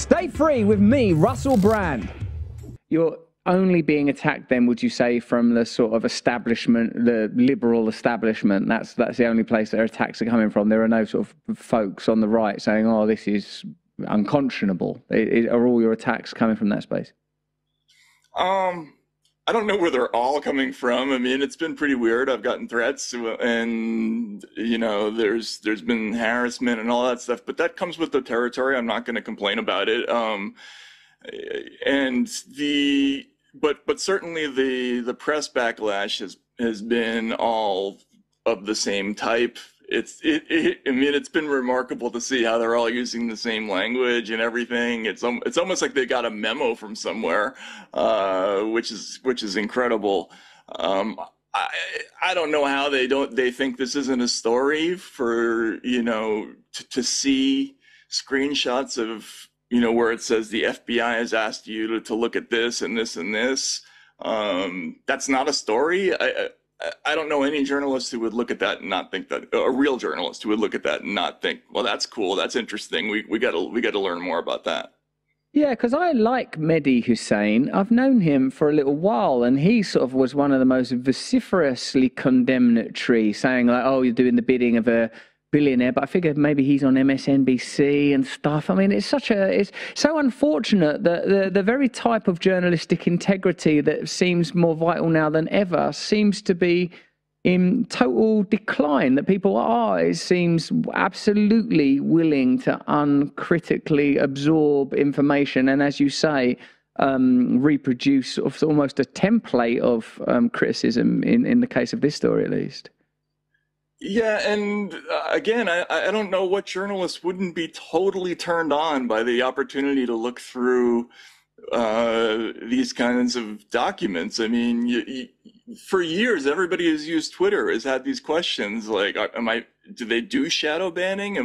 Stay free with me, Russell Brand. You're only being attacked then, would you say, from the sort of establishment, the liberal establishment? That's the only place that attacks are coming from. There are no sort of folks on the right saying, oh, this is unconscionable. Are all your attacks coming from that space? I don't know where they're all coming from. I mean, it's been pretty weird. I've gotten threats and, you know, there's been harassment and all that stuff, but that comes with the territory. I'm not going to complain about it. But certainly the press backlash has been all of the same type. I mean, it's been remarkable to see how they're all using the same language and everything. It's almost like they got a memo from somewhere, which is incredible. I don't know how they think this isn't a story for, you know, to see screenshots of, you know, where it says the FBI has asked you to look at this and this and this. That's not a story. I don't know any journalist who would look at that and not think that, a real journalist who would look at that and not think, well, that's cool, that's interesting. We got to learn more about that. Yeah, because I like Mehdi Hussein. I've known him for a little while, and he sort of was one of the most vociferously condemnatory, saying like, oh, you're doing the bidding of a billionaire, but I figured maybe he's on MSNBC and stuff. I mean, it's so unfortunate that the very type of journalistic integrity that seems more vital now than ever seems to be in total decline, that people are, it seems, absolutely willing to uncritically absorb information and, as you say, reproduce sort of almost a template of criticism in the case of this story, at least. Yeah, and again, I don't know what journalist wouldn't be totally turned on by the opportunity to look through these kinds of documents. I mean, for years, everybody who's used Twitter has had these questions like, do they do shadow banning?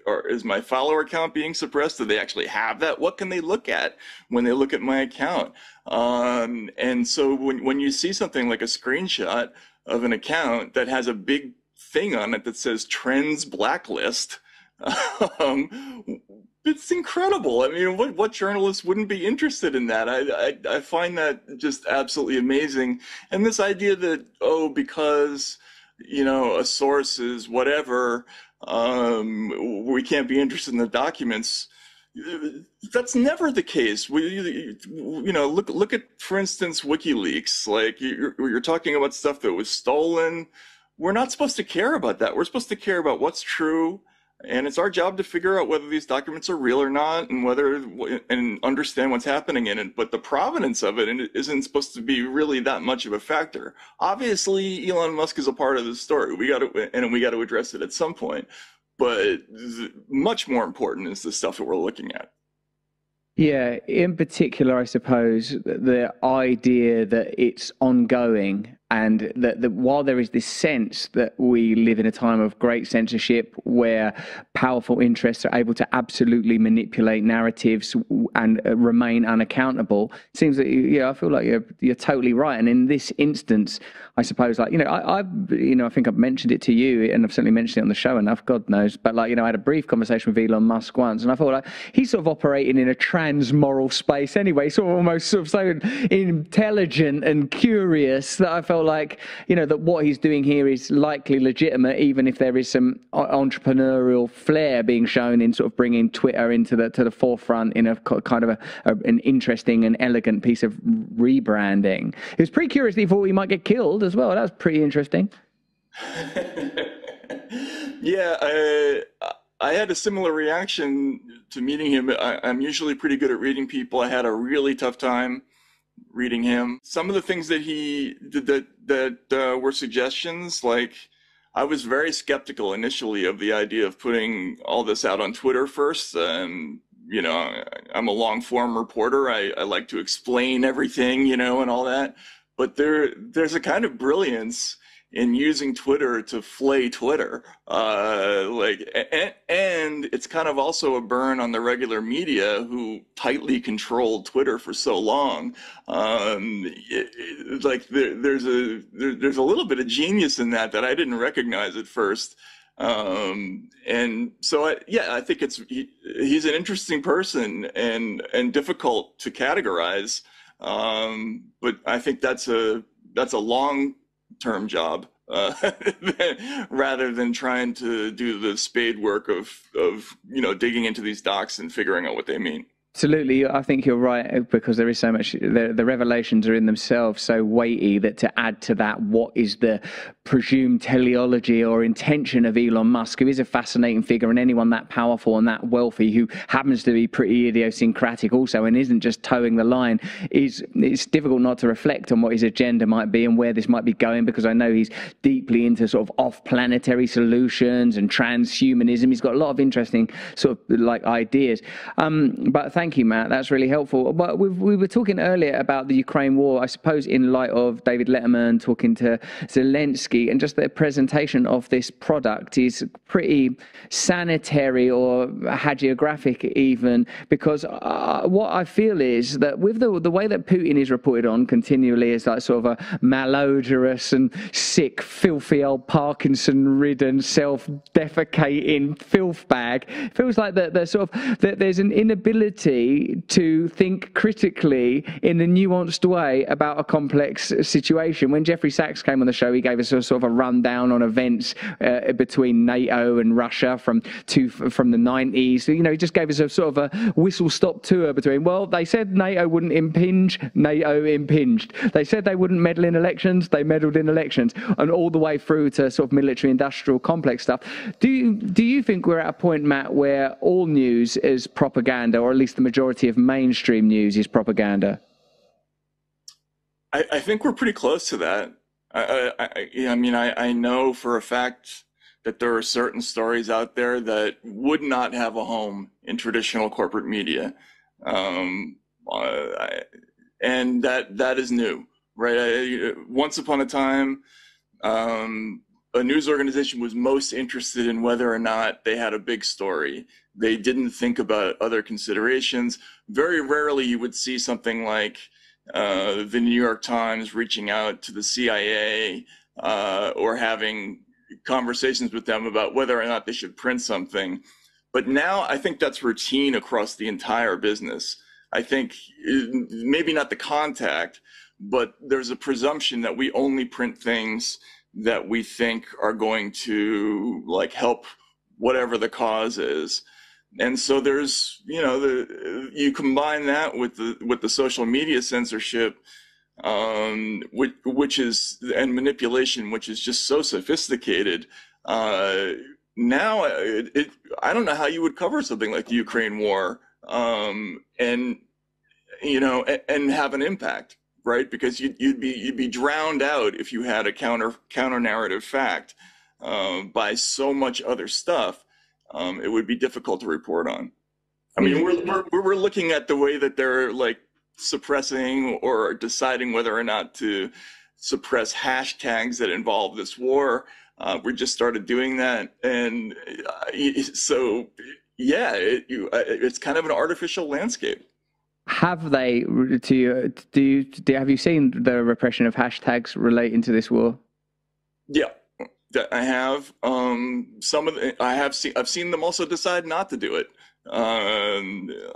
Or is my follower count being suppressed? Do they actually have that? What can they look at when they look at my account? And so when you see something like a screenshot of an account that has a big thing on it that says trends blacklist, it's incredible. I mean, what journalist wouldn't be interested in that? I find that just absolutely amazing. And this idea that, oh, because, you know, a source is whatever, we can't be interested in the documents. That's never the case. You know, look at, for instance, WikiLeaks. Like you're talking about stuff that was stolen. We're not supposed to care about that. We're supposed to care about what's true, and it's our job to figure out whether these documents are real or not, and understand what's happening in it. But the provenance of it isn't supposed to be really that much of a factor. Obviously, Elon Musk is a part of the story. We got to address it at some point. But much more important is the stuff that we're looking at. Yeah, in particular, I suppose the idea that it's ongoing, and that while there is this sense that we live in a time of great censorship where powerful interests are able to absolutely manipulate narratives and remain unaccountable, it seems that I feel like you're totally right. And in this instance, I suppose, like, I think I've mentioned it to you, and I've certainly mentioned it on the show enough, God knows. But like, I had a brief conversation with Elon Musk once, and I thought like he's sort of operating in a trans-moral space anyway, sort of almost sort of so intelligent and curious that I felt like, that what he's doing here is likely legitimate, even if there is some entrepreneurial flair being shown in sort of bringing Twitter into the forefront in a kind of an interesting and elegant piece of rebranding. It was pretty curious that he thought he might get killed as well. That was pretty interesting. Yeah, I had a similar reaction to meeting him. I'm usually pretty good at reading people. I had a really tough time reading him. Some of the things that he did that were suggestions, like I was very skeptical initially of the idea of putting all this out on Twitter first. I'm a long form reporter. I like to explain everything, and all that. But there's a kind of brilliance in using Twitter to flay Twitter, and it's kind of also a burn on the regular media who tightly controlled Twitter for so long. There's a little bit of genius in that I didn't recognize at first. And so, yeah, I think he's an interesting person and difficult to categorize. But I think that's a long-term job, rather than trying to do the spade work of digging into these docs and figuring out what they mean. Absolutely, I think you're right, because there is so much. The revelations are in themselves so weighty that to add to that, what is the presumed teleology or intention of Elon Musk, who is a fascinating figure, and anyone that powerful and that wealthy who happens to be pretty idiosyncratic also and isn't just towing the line, it's difficult not to reflect on what his agenda might be and where this might be going, because I know he's deeply into sort of off-planetary solutions and transhumanism. He's got a lot of interesting sort of like ideas. But thank you, Matt. That's really helpful. But we were talking earlier about the Ukraine war, I suppose, in light of David Letterman talking to Zelensky, and just the presentation of this product is pretty sanitary or hagiographic even, because what I feel is that with the way that Putin is reported on continually as like sort of a malodorous and sick, filthy old Parkinson-ridden, self-defecating filth bag, it feels like that there's an inability to think critically in a nuanced way about a complex situation. When Jeffrey Sachs came on the show, he gave us a sort of a rundown on events between NATO and Russia from the 90s. So, he just gave us a sort of a whistle-stop tour between, well, they said NATO wouldn't impinge, NATO impinged. They said they wouldn't meddle in elections, they meddled in elections, and all the way through to sort of military-industrial complex stuff. Do you think we're at a point, Matt, where all news is propaganda, or at least the majority of mainstream news is propaganda? I think we're pretty close to that. I know for a fact that there are certain stories out there that would not have a home in traditional corporate media. And that is new, right? Once upon a time, a news organization was most interested in whether or not they had a big story. They didn't think about other considerations. Very rarely you would see something like the New York Times reaching out to the CIA or having conversations with them about whether or not they should print something. But now I think that's routine across the entire business. I think maybe not the contact, but there's a presumption that we only print things that we think are going to like help whatever the cause is. And so there's, you combine that with the social media censorship, which is, and manipulation, which is just so sophisticated. Now, I don't know how you would cover something like the Ukraine war, and have an impact, right? Because you'd be drowned out if you had a counter narrative fact by so much other stuff. It would be difficult to report on. I mean, we're looking at the way that they're like suppressing or deciding whether or not to suppress hashtags that involve this war. We just started doing that, and so yeah, it's kind of an artificial landscape. Have they? Have you seen the repression of hashtags relating to this war? Yeah. I have I've seen them also decide not to do it.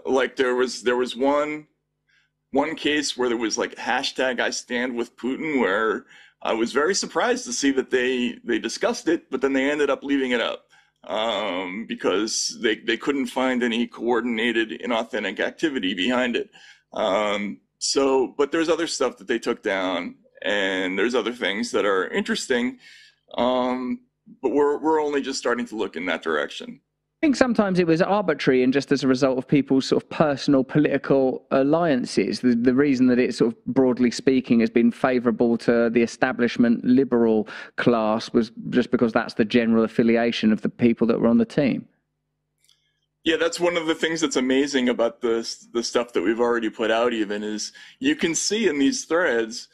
Like there was one case where there was like hashtag I stand with Putin, where I was very surprised to see that they discussed it, but then they ended up leaving it up because they couldn't find any coordinated inauthentic activity behind it. But there's other stuff that they took down, and there's other things that are interesting. But we're only just starting to look in that direction. I think sometimes it was arbitrary and just as a result of people's sort of personal political alliances. The reason that it sort of, broadly speaking, has been favourable to the establishment liberal class was just because that's the general affiliation of the people that were on the team. Yeah, that's one of the things that's amazing about the stuff that we've already put out even is you can see in these threads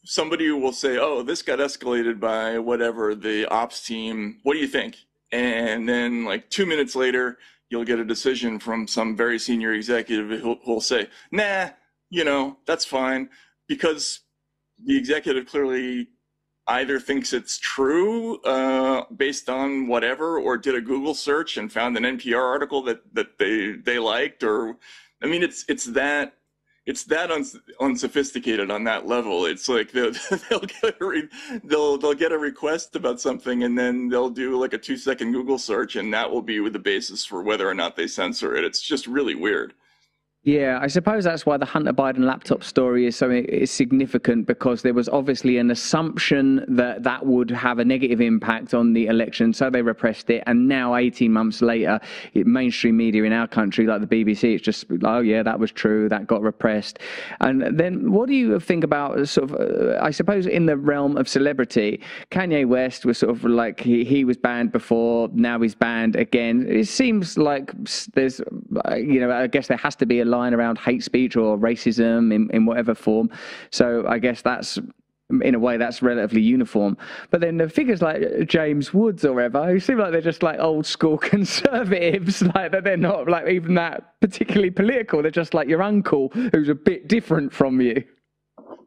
somebody will say, oh, this got escalated by whatever, the ops team. What do you think? And then like 2 minutes later, you'll get a decision from some very senior executive who'll say, nah, that's fine. Because the executive clearly either thinks it's true based on whatever, or did a Google search and found an NPR article that they liked, or I mean, it's that unsophisticated on that level. It's like they'll get a request about something, and then they'll do like a 2-second Google search, and that will be the basis for whether or not they censor it. It's just really weird. Yeah, I suppose that's why the Hunter Biden laptop story is significant, because there was obviously an assumption that that would have a negative impact on the election, so they repressed it. And now, 18 months later, mainstream media in our country, like the BBC, it's just, oh yeah, that was true, that got repressed. And then what do you think about sort of, I suppose in the realm of celebrity, Kanye West was sort of like, he was banned before, now he's banned again. It seems like there's, I guess there has to be a line around hate speech or racism in whatever form. So I guess that's, in a way, that's relatively uniform. But then the figures like James Woods or whatever, who seem like they're just like old school conservatives, like that they're not like even that particularly political. They're just like your uncle who's a bit different from you.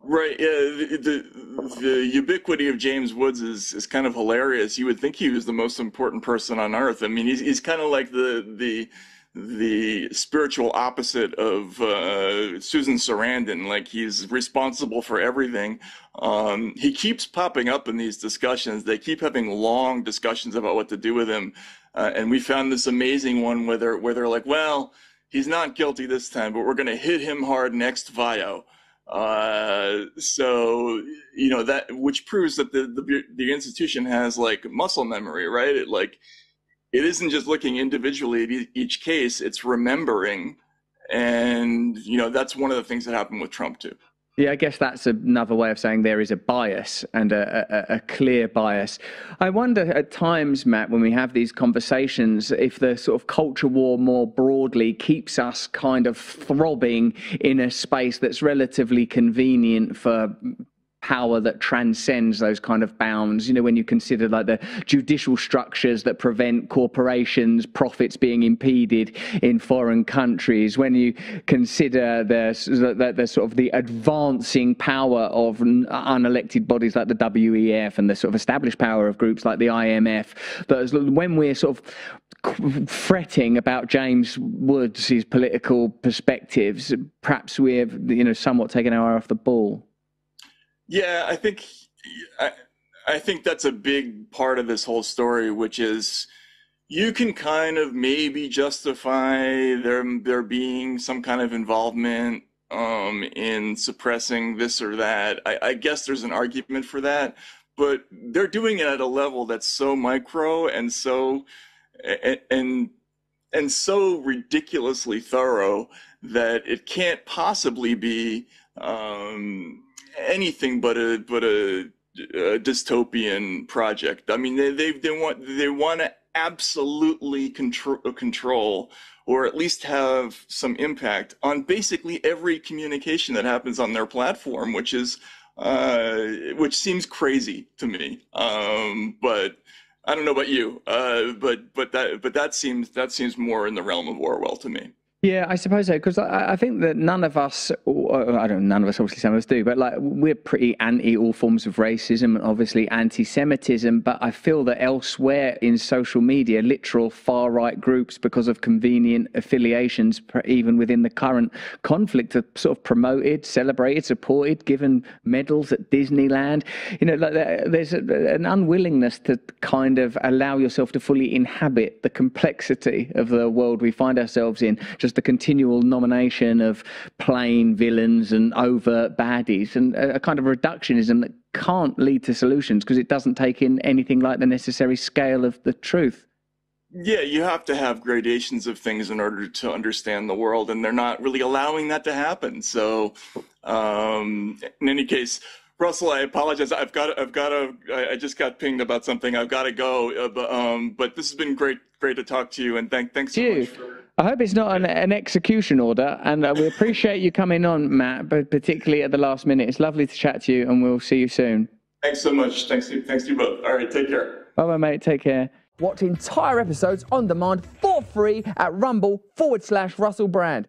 Right. Yeah. The ubiquity of James Woods is kind of hilarious. You would think he was the most important person on earth. I mean, he's kind of like the spiritual opposite of Susan Sarandon. Like, he's responsible for everything. He keeps popping up in these discussions. They keep having long discussions about what to do with him. And we found this amazing one where they're like, well, he's not guilty this time, but we're going to hit him hard next VIO. So, that, which proves that the institution has like muscle memory, right? It isn't just looking individually at each case, it's remembering. And, that's one of the things that happened with Trump too. Yeah, I guess that's another way of saying there is a bias, and a clear bias. I wonder at times, Matt, when we have these conversations, if the sort of culture war more broadly keeps us kind of throbbing in a space that's relatively convenient for power that transcends those kind of bounds. When you consider like the judicial structures that prevent corporations' profits being impeded in foreign countries, when you consider the sort of the advancing power of unelected bodies like the WEF, and the sort of established power of groups like the IMF, that when we're sort of fretting about James Woods' his political perspectives, perhaps we've somewhat taken our eye off the ball. Yeah, I think that's a big part of this whole story, which is you can kind of maybe justify there being some kind of involvement in suppressing this or that. I guess there's an argument for that, but they're doing it at a level that's so micro and so so ridiculously thorough that it can't possibly be anything but a dystopian project. I mean, they want to absolutely control, or at least have some impact on basically every communication that happens on their platform, which seems crazy to me. But I don't know about you, but that seems more in the realm of Orwell to me. Yeah, I suppose so, because I think that none of us, none of us, obviously some of us do, but like we're pretty anti all forms of racism and obviously anti-Semitism, but I feel that elsewhere in social media, literal far-right groups, because of convenient affiliations, even within the current conflict, are sort of promoted, celebrated, supported, given medals at Disneyland. There's an unwillingness to kind of allow yourself to fully inhabit the complexity of the world we find ourselves in. Just the continual nomination of plain villains and overt baddies, and a kind of reductionism that can't lead to solutions because it doesn't take in anything like the necessary scale of the truth. Yeah, you have to have gradations of things in order to understand the world, and they're not really allowing that to happen. So, in any case, Russell, I apologize. I just got pinged about something. I've got to go. But this has been great to talk to you, and thanks so much for. I hope it's not an execution order, and we appreciate you coming on, Matt, but particularly at the last minute. It's lovely to chat to you, and we'll see you soon. Thanks so much. Thanks to you both. All right, take care. Bye-bye, mate. Take care. Watch entire episodes on demand for free at rumble.com/Russell Brand.